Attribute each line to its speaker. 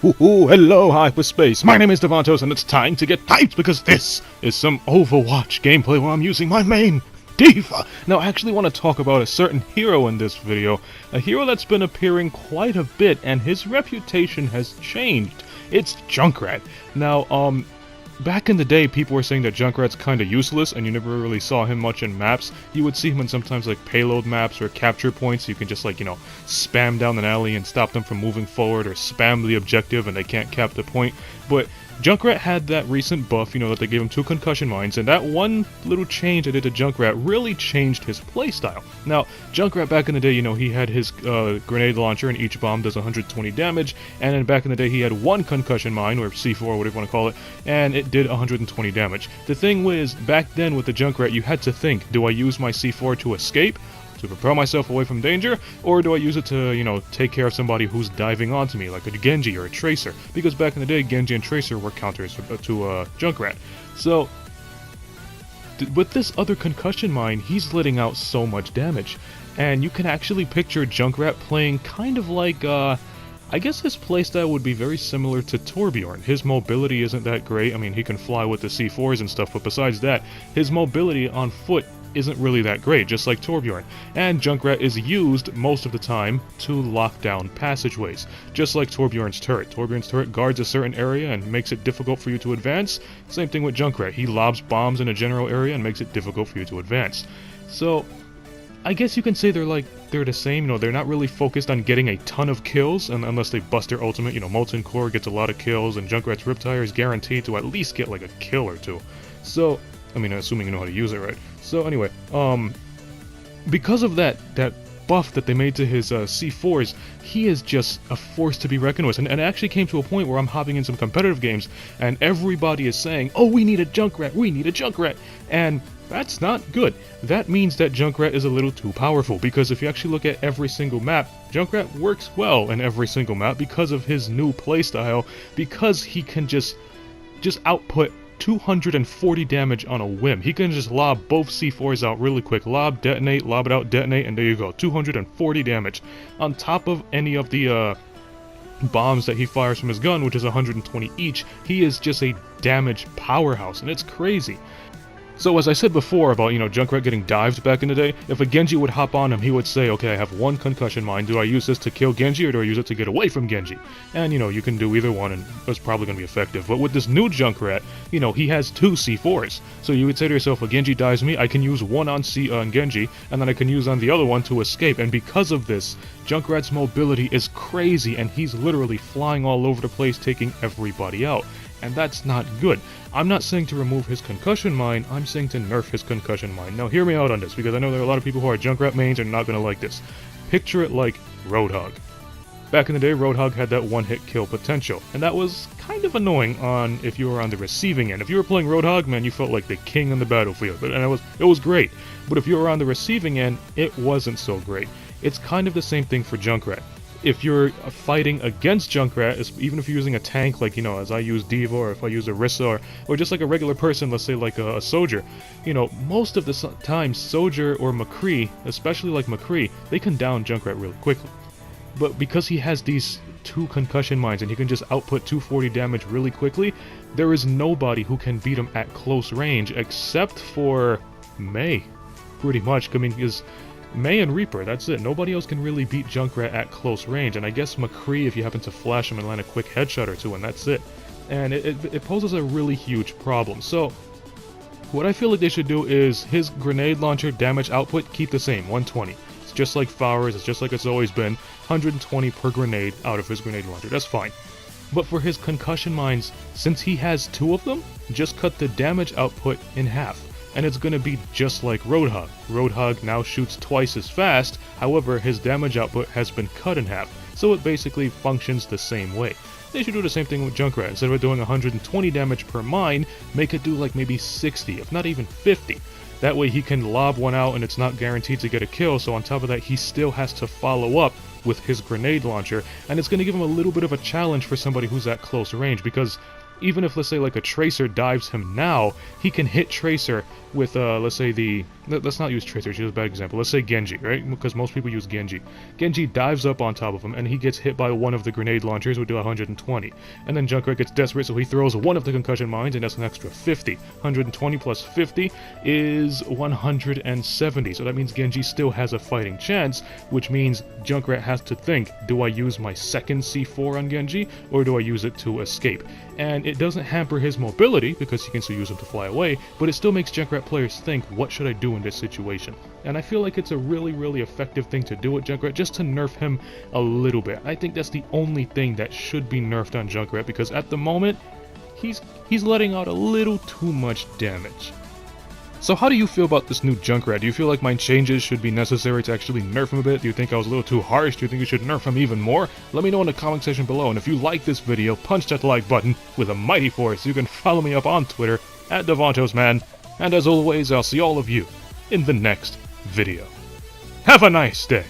Speaker 1: Hello hyperspace, my name is Davontos and it's time to get hyped because this is some Overwatch gameplay where I'm using my main, D.Va. Now I actually want to talk about a certain hero in this video, a hero that's been appearing quite a bit and his reputation has changed. It's Junkrat. Now, back in the day, people were saying that Junkrat's kinda useless, and you never really saw him much in maps. You would see him in sometimes like payload maps or capture points, so you can just like, spam down an alley and stop them from moving forward, or spam the objective and they can't cap the point. But Junkrat had that recent buff, that they gave him 2 concussion mines, and that one little change they did to Junkrat really changed his playstyle. Now, Junkrat back in the day, he had his grenade launcher, and each bomb does 120 damage, and then back in the day he had 1 concussion mine, or C4, whatever you want to call it, and it did 120 damage. The thing was, back then with the Junkrat, you had to think, do I use my C4 to escape? To propel myself away from danger, or do I use it to, take care of somebody who's diving onto me, like a Genji or a Tracer? Because back in the day, Genji and Tracer were counters to Junkrat. So, with this other concussion mine, he's letting out so much damage. And you can actually picture Junkrat playing kind of like, I guess his playstyle would be very similar to Torbjorn. His mobility isn't that great. I mean, he can fly with the C4s and stuff, but besides that, his mobility on foot isn't really that great, just like Torbjorn. And Junkrat is used most of the time to lock down passageways, just like Torbjorn's turret. Torbjorn's turret guards a certain area and makes it difficult for you to advance. Same thing with Junkrat. He lobs bombs in a general area and makes it difficult for you to advance. So, I guess you can say they're the same. They're not really focused on getting a ton of kills, and unless they bust their ultimate. Molten Core gets a lot of kills, and Junkrat's Riptire is guaranteed to at least get like a kill or 2. So, I mean, assuming you know how to use it right. So anyway, because of that buff that they made to his C4s, he is just a force to be reckoned with. And it actually came to a point where I'm hopping in some competitive games, and everybody is saying, oh, we need a Junkrat, we need a Junkrat. And that's not good. That means that Junkrat is a little too powerful, because if you actually look at every single map, Junkrat works well in every single map because of his new playstyle, because he can just output 240 damage on a whim. He can just lob both C4s out really quick. Lob, detonate, lob it out, detonate, and there you go. 240 damage. On top of any of the bombs that he fires from his gun, which is 120 each, he is just a damage powerhouse, and it's crazy. So as I said before about, Junkrat getting dived back in the day, if a Genji would hop on him, he would say, okay, I have 1 concussion mine, do I use this to kill Genji or do I use it to get away from Genji? And, you can do either one and it's probably going to be effective. But with this new Junkrat, he has 2 C4s. So you would say to yourself, if Genji dives me, I can use one on Genji, and then I can use on the other one to escape. And because of this, Junkrat's mobility is crazy, and he's literally flying all over the place, taking everybody out. And that's not good. I'm not saying to remove his concussion mine, I'm saying to nerf his concussion mine. Now hear me out on this, because I know there are a lot of people who are Junkrat mains and are not going to like this. Picture it like Roadhog. Back in the day, Roadhog had that one-hit kill potential, and that was kind of annoying on if you were on the receiving end. If you were playing Roadhog, man, you felt like the king on the battlefield, and it was great. But if you were on the receiving end, it wasn't so great. It's kind of the same thing for Junkrat. If you're fighting against Junkrat, even if you're using a tank, like, as I use D.Va, or if I use Orisa, or just like a regular person, let's say like a Soldier, most of the time, Soldier or McCree, especially like McCree, they can down Junkrat really quickly. But because he has these 2 concussion mines and he can just output 240 damage really quickly, there is nobody who can beat him at close range except for Mei, pretty much. I mean, because Mei and Reaper, that's it. Nobody else can really beat Junkrat at close range, and I guess McCree if you happen to flash him and land a quick headshot or 2, and that's it. And it poses a really huge problem. So, what I feel like they should do is his grenade launcher damage output keep the same, 120. It's just like Fowers, it's just like it's always been, 120 per grenade out of his grenade launcher, that's fine. But for his concussion mines, since he has 2 of them, just cut the damage output in half. And it's going to be just like Roadhog. Roadhog now shoots twice as fast, however his damage output has been cut in half, so it basically functions the same way. They should do the same thing with Junkrat. Instead of doing 120 damage per mine, make it do like maybe 60, if not even 50. That way he can lob one out and it's not guaranteed to get a kill, so on top of that he still has to follow up with his grenade launcher, and it's going to give him a little bit of a challenge for somebody who's at close range, because even if, let's say, like a Tracer dives him now, he can hit Tracer with, let's say let's not use Tracer, she's a bad example. Let's say Genji, right? Because most people use Genji. Genji dives up on top of him, and he gets hit by one of the grenade launchers, would do 120. And then Junkrat gets desperate, so he throws one of the concussion mines, and that's an extra 50. 120 plus 50 is 170. So that means Genji still has a fighting chance, which means Junkrat has to think, do I use my second C4 on Genji, or do I use it to escape? And it doesn't hamper his mobility, because he can still use them to fly away, but it still makes Junkrat players think, what should I do in this situation? And I feel like it's a really, really effective thing to do with Junkrat, just to nerf him a little bit. I think that's the only thing that should be nerfed on Junkrat, because at the moment, he's letting out a little too much damage. So how do you feel about this new Junkrat? Do you feel like my changes should be necessary to actually nerf him a bit? Do you think I was a little too harsh? Do you think we should nerf him even more? Let me know in the comment section below, and if you like this video, punch that like button with a mighty force. You can follow me up on Twitter, at DavontosMan, and as always, I'll see all of you in the next video. Have a nice day!